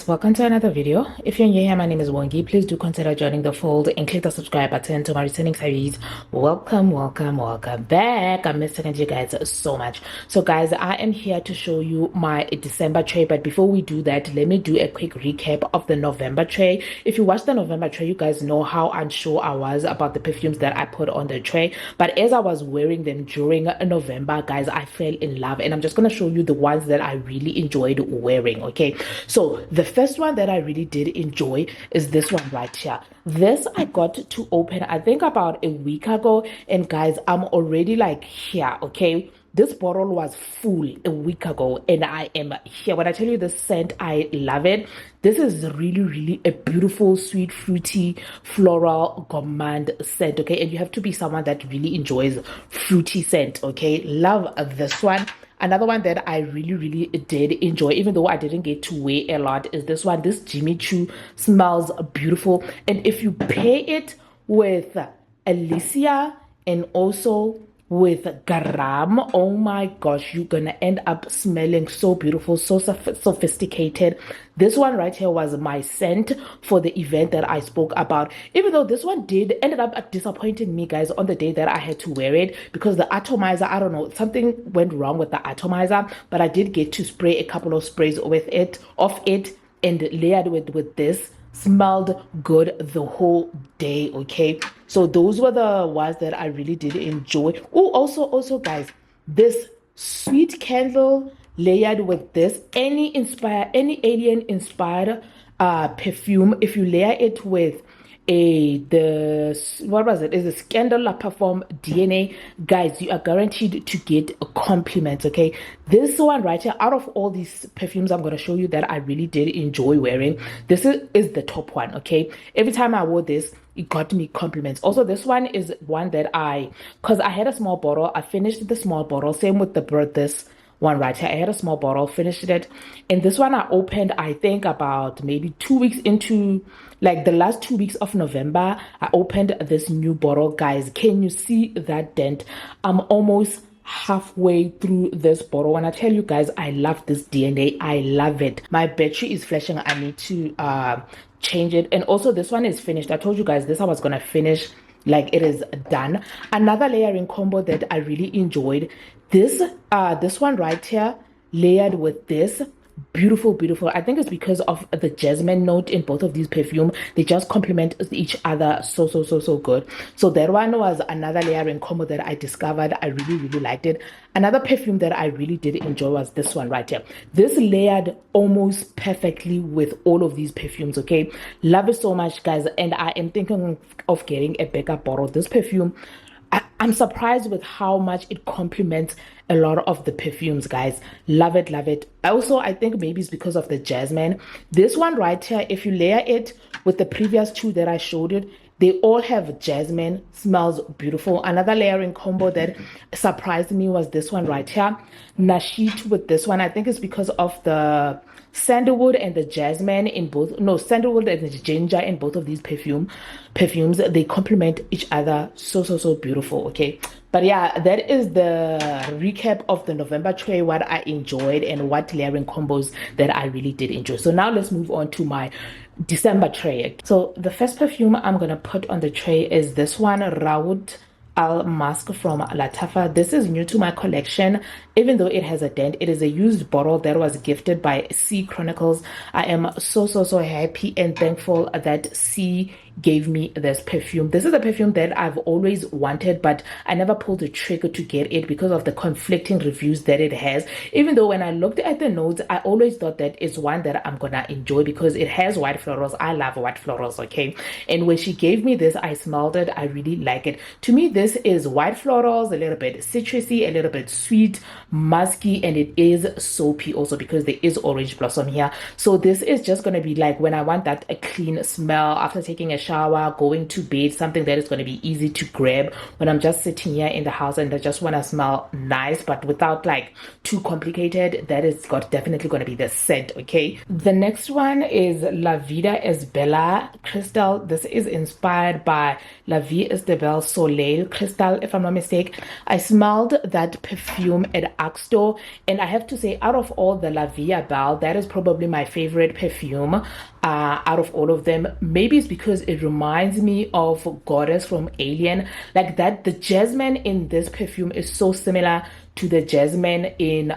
welcome to another video. If you're new here, my name is Wongi. Please do consider joining the fold and click the subscribe button. To my returning series, welcome back. I'm missing you guys so much. So guys, I am here to show you my December tray, but before we do that, let me do a quick recap of the November tray. If you watched the November tray, you guys know how unsure I was about the perfumes that I put on the tray, but as I was wearing them during November, guys, I fell in love, and I'm just going to show you the ones that I really enjoyed wearing. Okay, so the first one that I really did enjoy is this one right here. This I got to open I think about a week ago, and guys, I'm already like here. Okay, this bottle was full a week ago and I am here. When I tell you this scent, I love it. This is really a beautiful, sweet, fruity, floral gourmand scent. Okay, and you have to be someone that really enjoys fruity scent. Okay, love this one. Another one that I really did enjoy, even though I didn't get to wear a lot, is this one. This Jimmy Choo smells beautiful, and if you pair it with Alicia and also with garam, oh my gosh, you're gonna end up smelling so beautiful, so sophisticated. This one right here was my scent for the event that I spoke about, even though this one ended up disappointing me, guys, on the day that I had to wear it, because the atomizer, I don't know, something went wrong with the atomizer, but I did get to spray a couple of sprays with it and layered with this. Smelled good the whole day. Okay, so those were the ones that I really did enjoy. Oh, also guys, this sweet candle layered with this any alien inspired perfume, if you layer it with what was it? Is a Scandal La Parfum DNA, guys, you are guaranteed to get compliments. Okay, this one right here, out of all these perfumes I'm going to show you that I really did enjoy wearing, this is the top one. Okay, every time I wore this, it got me compliments. Also, this one is one that because I had a small bottle, I finished the small bottle. Same with this one right here. I had a small bottle, finished it, and this one I opened I think about maybe 2 weeks into, like, the last 2 weeks of November. I opened this new bottle, guys. Can you see that dent? I'm almost halfway through this bottle. When I tell you guys, I love this DNA, I love it. My battery is flashing. I need to change it. And also, this one is finished. I told you guys this I was gonna finish, like, it is done. Another layering combo that I really enjoyed, this one right here, layered with this. Beautiful. I think it's because of the jasmine note in both of these perfumes. They just complement each other so good. So that one was another layering combo that I discovered. I really liked it. Another perfume that I really did enjoy was this one right here. This layered almost perfectly with all of these perfumes. Okay, love it so much, guys, and I am thinking of getting a backup bottle. This perfume, I'm surprised with how much it complements a lot of the perfumes, guys. Love it. Also, I think maybe it's because of the jasmine. This one right here, if you layer it with the previous two that I showed it, they all have jasmine. Smells beautiful. Another layering combo that surprised me was this one right here. Nashit with this one. I think it's because of the sandalwood and the jasmine in both. No, sandalwood and the ginger in both of these perfumes. They complement each other so beautiful. Okay, but yeah, that is the recap of the November tray, what I enjoyed and what layering combos that I really did enjoy. So now let's move on to my December tray. So the first perfume I'm gonna put on the tray is this one, Raoud Al Mask from Latafa. This is new to my collection, even though it has a dent. It is a used bottle that was gifted by C Chronicles. I am so happy and thankful that C gave me this perfume. This is a perfume that I've always wanted, but I never pulled the trigger to get it because of the conflicting reviews that it has. Even though when I looked at the notes, I always thought that it's one that I'm gonna enjoy because it has white florals. I love white florals. Okay, and when she gave me this, I smelled it. I really like it. To me, this is white florals, a little bit citrusy, a little bit sweet, musky, and it is soapy also because there is orange blossom here. So this is just gonna be like when I want that a clean smell after taking a shower, going to bed, something that is going to be easy to grab when I'm just sitting here in the house and I just want to smell nice, but without like too complicated. That is definitely going to be the scent, okay? The next one is La Vida es Bella Crystal. This is inspired by La Vie is de Belle Soleil Crystal, if I'm not mistaken. I smelled that perfume at Axtor, and I have to say, out of all the La Vie Belle, that is probably my favorite perfume out of all of them. Maybe it's because it reminds me of Goddess from Alien, like that. The jasmine in this perfume is so similar to the jasmine in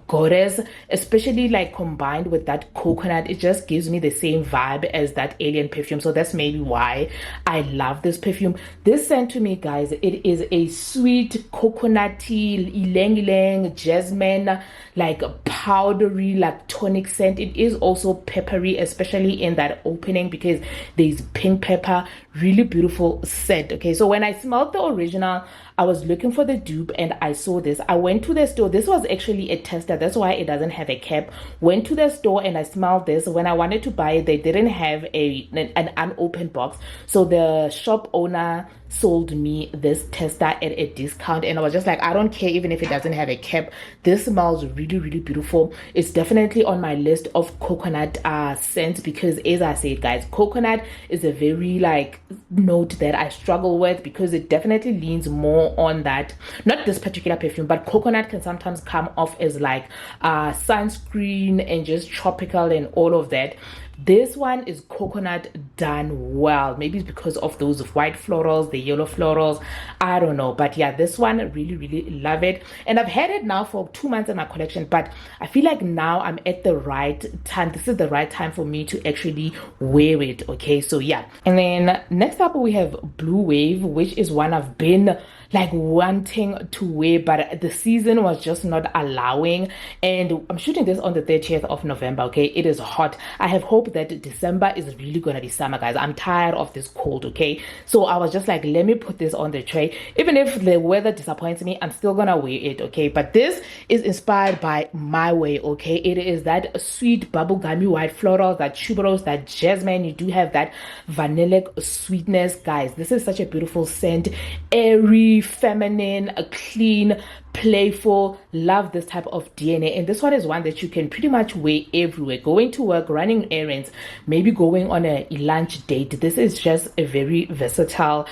Goddess, especially like combined with that coconut. It just gives me the same vibe as that Alien perfume, so that's maybe why I love this perfume. This scent to me, guys, it is a sweet coconutty ylang ylang jasmine, like powdery, like tonic scent. It is also peppery, especially in that opening because there's pink pepper. Really beautiful scent. Okay, so when I smelled the original, I was looking for the dupe and I saw this. I went to the store. This was actually a tester, that's why it doesn't have a cap. Went to the store and I smelled this. When I wanted to buy it, they didn't have an unopened box, so the shop owner sold me this tester at a discount, and I was just like, I don't care even if it doesn't have a cap. This smells really, really beautiful. It's definitely on my list of coconut scents because, as I said, guys, coconut is a very like note that I struggle with because it definitely leans more on that, not this particular perfume, but coconut can sometimes come off as like sunscreen and just tropical and all of that. This one is coconut done well. Maybe it's because of those white florals, the yellow florals, I don't know. But yeah, this one, really, really love it. And I've had it now for 2 months in my collection, but I feel like now I'm at the right time. This is the right time for me to actually wear it, okay? So yeah. And then next up we have Blue Wave, which is one I've been like wanting to wear, but the season was just not allowing. And I'm shooting this on the 30th of November, okay? It is hot. I have hope that December is really gonna be summer, guys. I'm tired of this cold, okay? So I was just like, let me put this on the tray. Even if the weather disappoints me, I'm still gonna wear it, okay? But this is inspired by My Way, okay? It is that sweet bubblegummy white floral, that tuberose, that jasmine. You do have that vanillic sweetness, guys. This is such a beautiful scent. Airy, feminine, clean, playful. Love this type of DNA, and this one is one that you can pretty much wear everywhere, going to work, running errands, maybe going on a lunch date. This is just a very versatile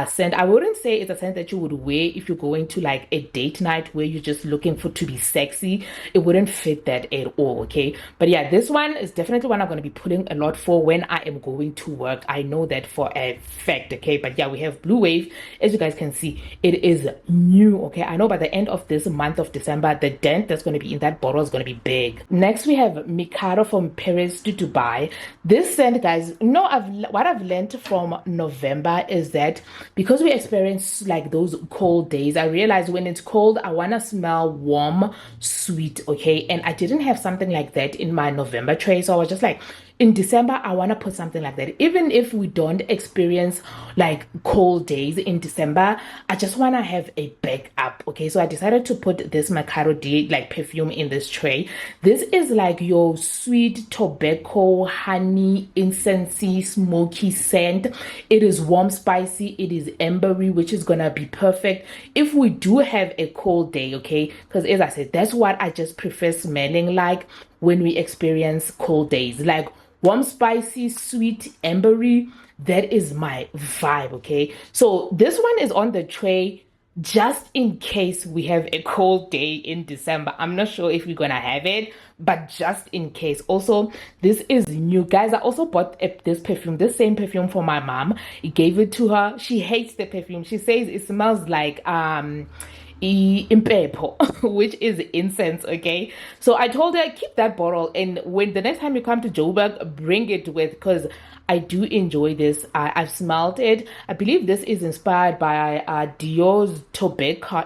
scent. I wouldn't say it's a scent that you would wear if you're going to like a date night where you're just looking for to be sexy. It wouldn't fit that at all, okay? But yeah, this one is definitely one I'm going to be putting a lot for when I am going to work. I know that for a fact, okay? But yeah, we have Blue Wave. As you guys can see, it is new, okay? I know by the end of this month of December, the dent that's going to be in that bottle is going to be big. Next, we have Mikado from Paris to Dubai. This scent, guys, what I've learned from November is that because we experience like those cold days, I realized when it's cold, I want to smell warm, sweet, okay? And I didn't have something like that in my November tray, so I was just like, in December, I want to put something like that. Even if we don't experience like cold days in December, I just want to have a backup, okay? So I decided to put this Mikado D like perfume in this tray. This is like your sweet tobacco, honey, incensey, smoky scent. It is warm, spicy. It is ambery, which is going to be perfect if we do have a cold day, okay? Because as I said, that's what I just prefer smelling like when we experience cold days. Like warm, spicy, sweet, ambery. That is my vibe, okay? So this one is on the tray just in case we have a cold day in December. I'm not sure if we're gonna have it, but just in case. Also, this is new, guys. I also bought this perfume, this same perfume for my mom. I gave it to her. She hates the perfume. She says it smells like impepo, which is incense, okay? So I told her, keep that bottle, and when the next time you come to Joburg, bring it with, because I do enjoy this. I've smelled it. I believe this is inspired by Dior's tobacco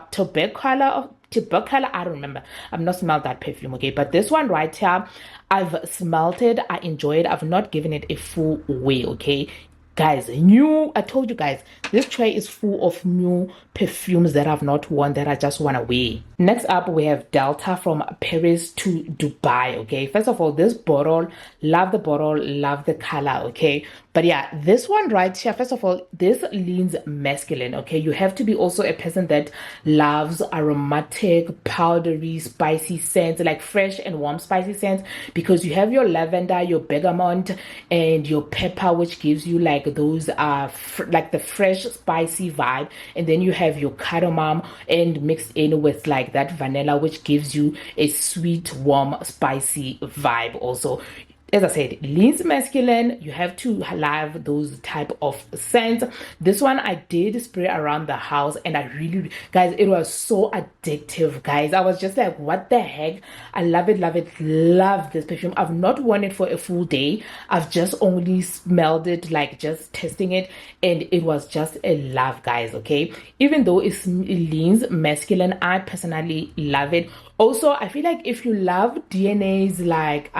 color. I don't remember. I've not smelled that perfume, okay? But this one right here, I've smelled it. I enjoy it. I've not given it a full wear, okay? Guys, I told you guys, this tray is full of new perfumes that I've not worn that I just want to wear. Next up, we have Delta from Paris to Dubai, okay? First of all, this bottle, love the bottle, love the color, okay? But yeah, this one right here, first of all, this leans masculine, okay? You have to be also a person that loves aromatic, powdery, spicy scents, like fresh and warm spicy scents, because you have your lavender, your bergamot, and your pepper, which gives you like those like the fresh spicy vibe, and then you have your cardamom and mixed in with like that vanilla, which gives you a sweet, warm, spicy vibe also. As I said, leans masculine. You have to have those type of scents. This one I did spray around the house, and I really, guys, it was so addictive, guys. I was just like, what the heck? I love it, love it, love this perfume. I've not worn it for a full day. I've just only smelled it, like just testing it, and it was just a love, guys. Okay, even though it leans masculine, I personally love it. Also, I feel like if you love DNA's like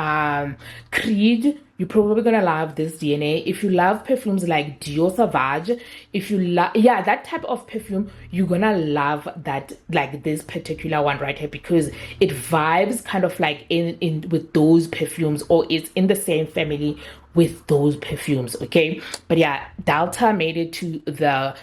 Creed, you're probably gonna love this DNA. If you love perfumes like Dior Sauvage, if you love, yeah, that type of perfume, you're gonna love that, like this particular one right here, because it vibes kind of like in with those perfumes, or it's in the same family with those perfumes. Okay, but yeah, Delta made it to the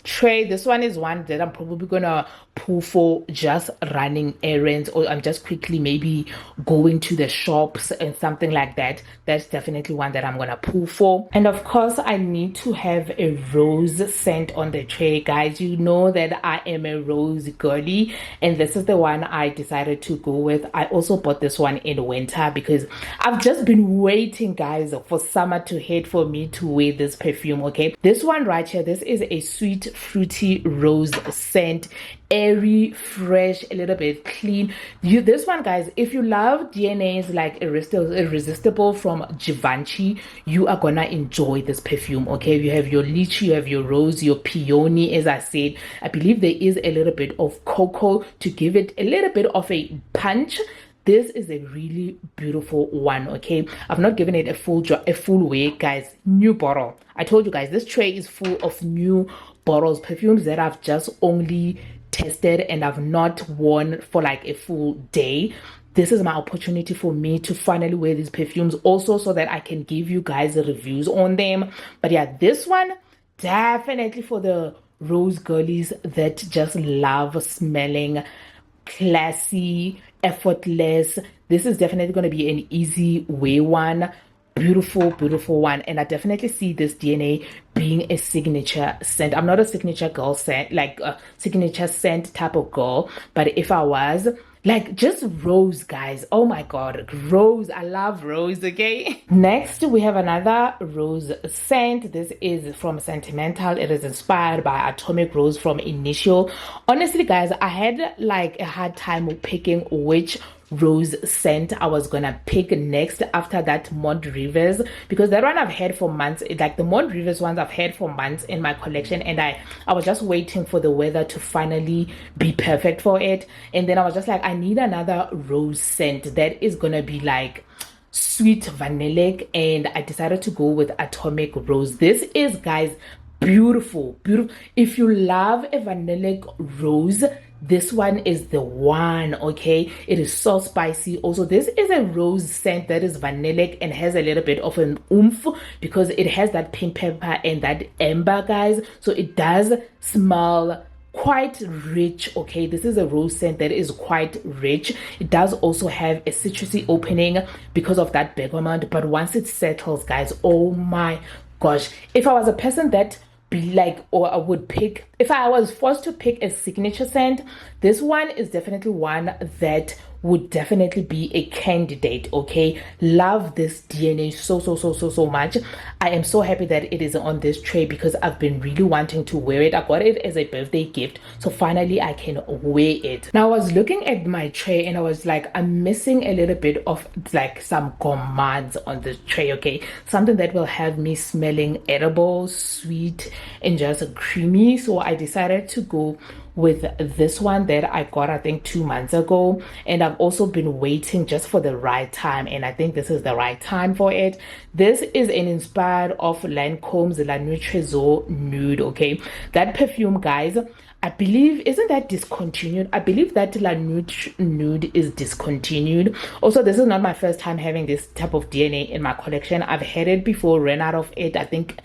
tray. This one is one that I'm probably gonna pull for just running errands, or I'm just quickly maybe going to the shops and something like that. That's definitely one that I'm gonna pull for. And of course, I need to have a rose scent on the tray, guys. You know that I am a rose girly, and this is the one I decided to go with. I also bought this one in winter because I've just been waiting, guys, for summer to hit for me to wear this perfume. Okay, this one right here, this is a sweet fruity rose scent, airy, fresh, a little bit clean. This one, guys, if you love DNA's like Irresistible from Givenchy, you are gonna enjoy this perfume. Okay, you have your lychee, you have your rose, your peony. As I said, I believe there is a little bit of cocoa to give it a little bit of a punch. This is a really beautiful one. Okay, I've not given it a full way, guys. New bottle. I told you guys this tray is full of new bottles, perfumes that I've just only tested and I've not worn for like a full day. This is my opportunity for me to finally wear these perfumes also, so that I can give you guys the reviews on them. But yeah, this one definitely for the rose girlies that just love smelling classy, effortless. This is definitely going to be an easy way one. Beautiful, beautiful one. And I definitely see this DNA being a signature scent. I'm not a signature girl scent, like a signature scent type of girl, but if I was, like, just rose, guys. Oh my god, rose. I love rose. Okay, next we have another rose scent. This is from Sentimental. It is inspired by Atomic Rose from Initial. Honestly, guys, I had like a hard time picking which rose scent I was gonna pick next after that Mont Rivers, because that one I've had for months. Like the Mont Rivers ones I've had for months in my collection, and I was just waiting for the weather to finally be perfect for it. And then I was just like, I need another rose scent that is gonna be like sweet vanillic, and I decided to go with Atomic Rose. This is, guys, beautiful, beautiful. If you love a vanillic rose, this one is the one. Okay, it is so spicy. Also, this is a rose scent that is vanillic and has a little bit of an oomph, because it has that pink pepper and that amber, guys. So it does smell quite rich. Okay, this is a rose scent that is quite rich. It does also have a citrusy opening because of that bergamot, but once it settles, guys, oh my gosh, if I was a person that or I would pick, if I was forced to pick a signature scent, this one is definitely one that would definitely be a candidate. Okay, love this DNA so much. I am so happy that it is on this tray, because I've been really wanting to wear it. I got it as a birthday gift, so finally I can wear it. Now I was looking at my tray and I was like, I'm missing a little bit of like some gourmands on the tray. Okay, something that will have me smelling edible, sweet, and just creamy. So I decided to go with this one that I got, I think 2 months ago, and I've also been waiting just for the right time, and I think this is the right time for it. This is an inspired of Lancome's La Nuit Trésor Nude. Okay, that perfume, guys, I believe, isn't that discontinued? I believe that La Nude Nude is discontinued. Also, this is not my first time having this type of DNA in my collection. I've had it before, ran out of it, I think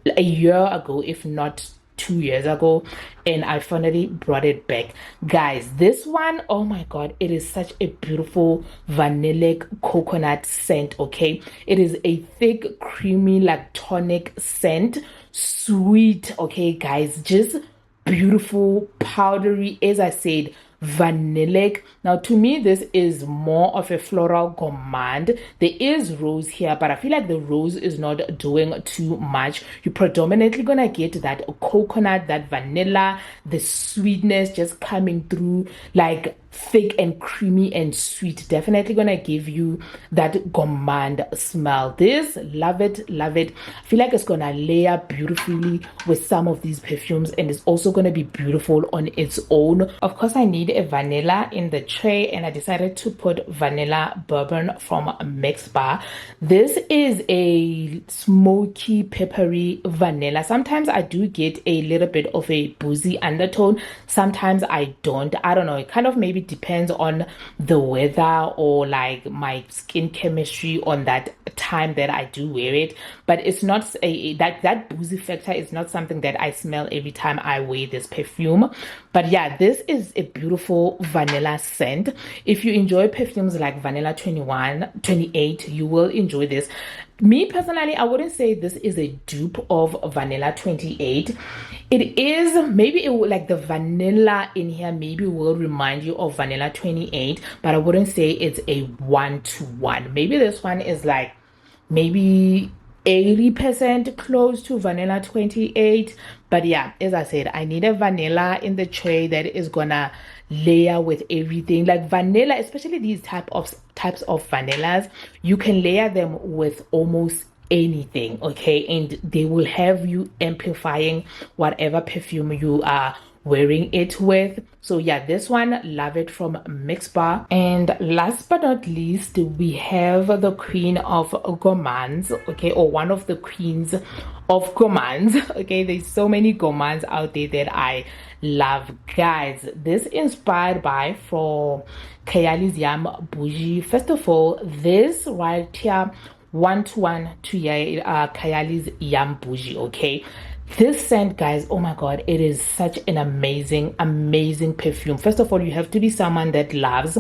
a year ago, if not 2 years ago, and I finally brought it back. Guys, this one, oh my god, it is such a beautiful vanillic coconut scent. Okay, it is a thick, creamy, lactonic scent, sweet. Okay, guys, just beautiful, powdery, as I said, vanillic. Now to me, this is more of a floral gourmand. There is rose here, but I feel like the rose is not doing too much. You're predominantly gonna get that coconut, that vanilla, the sweetness just coming through, like thick and creamy and sweet. Definitely gonna give you that gourmand smell. This, love it, love it. I feel like it's gonna layer beautifully with some of these perfumes, and it's also gonna be beautiful on its own. Of course, I need a vanilla in the tray, and I decided to put vanilla bourbon from Mix Bar. This is a smoky, peppery vanilla. Sometimes I do get a little bit of a boozy undertone, sometimes I don't. I don't know, it kind of maybe depends on the weather or like my skin chemistry on that time that I do wear it. But it's not that boozy factor is not something that I smell every time I wear this perfume. But yeah, this is a beautiful vanilla scent. If you enjoy perfumes like Vanilla 21, 28, you will enjoy this. Me personally, I wouldn't say this is a dupe of Vanilla 28. It is, maybe it would, like the vanilla in here maybe will remind you of Vanilla 28, but I wouldn't say it's a 1-to-1. Maybe this one is like maybe 80% close to Vanilla 28. But yeah, as I said, I need a vanilla in the tray that is gonna layer with everything. Like vanilla, especially these types of vanillas, you can layer them with almost anything, okay, and they will have you amplifying whatever perfume you are wearing it with. So yeah, this one, love it, from Mix Bar. And last but not least, we have the queen of gourmands, okay, or one of the queens of gourmands. Okay, there's so many gourmands out there that I love, guys. This inspired by for Kayali's Yam Bougie. First of all, this right here, 1-to-1 to Kayali's Yam Bougie. Okay, this scent, guys, oh my god, it is such an amazing perfume. First of all, you have to be someone that loves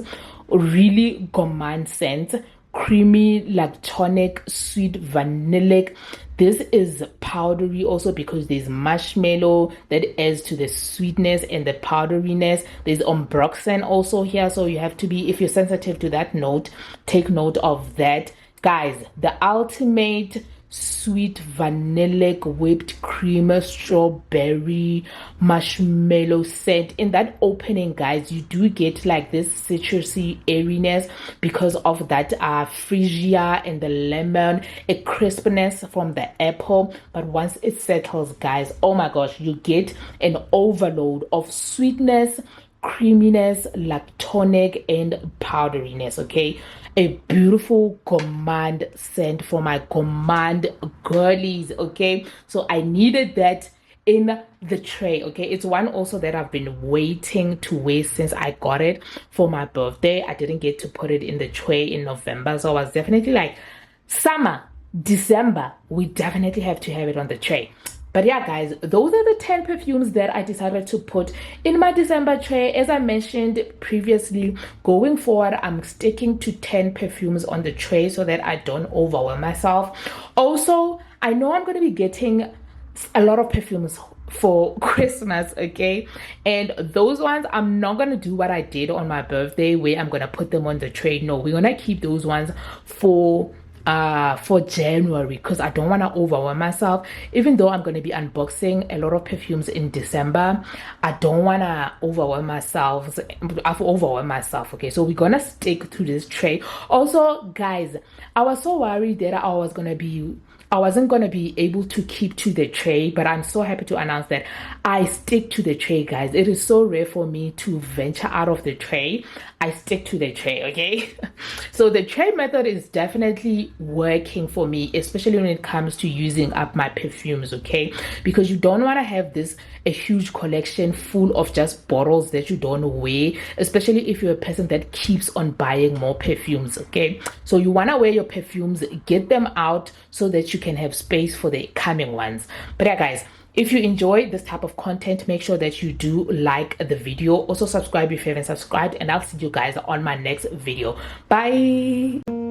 really gourmand scent, creamy, lactonic, sweet, vanillic. This is powdery also because there's marshmallow that adds to the sweetness and the powderiness. There's ambroxan also here, so you have to be, if you're sensitive to that note, take note of that. Guys, the ultimate sweet vanillic whipped cream strawberry marshmallow scent. In that opening, guys, you do get like this citrusy airiness because of that freesia and the lemon, a crispness from the apple. But once it settles, guys, oh my gosh, you get an overload of sweetness, creaminess, lactonic, and powderiness. Okay, a beautiful gourmand scent for my gourmand girlies. Okay, so I needed that in the tray. Okay, it's one also that I've been waiting to wear since I got it for my birthday. I didn't get to put it in the tray in November, so I was definitely like, summer, December, we definitely have to have it on the tray. But yeah, guys, those are the 10 perfumes that I decided to put in my December tray. As I mentioned previously, going forward, I'm sticking to 10 perfumes on the tray so that I don't overwhelm myself. Also, I know I'm going to be getting a lot of perfumes for Christmas, okay, and those ones I'm not gonna do what I did on my birthday where I'm gonna put them on the tray. No, we're gonna keep those ones for January because I don't want to overwhelm myself. Even though I'm going to be unboxing a lot of perfumes in December, I don't want to overwhelm myself. Okay, so we're gonna stick to this tray. Also, guys, I was so worried that I was gonna be I wasn't going to be able to keep to the tray, but I'm so happy to announce that I stick to the tray, guys. It is so rare for me to venture out of the tray. I stick to the tray, okay? So the tray method is definitely working for me, especially when it comes to using up my perfumes, okay? Because you don't want to have a huge collection full of just bottles that you don't wear, especially if you're a person that keeps on buying more perfumes, okay? So you want to wear your perfumes, get them out so that you can have space for the coming ones. But yeah, guys, if you enjoy this type of content, make sure that you do like the video. Also subscribe if you haven't subscribed, and I'll see you guys on my next video. Bye.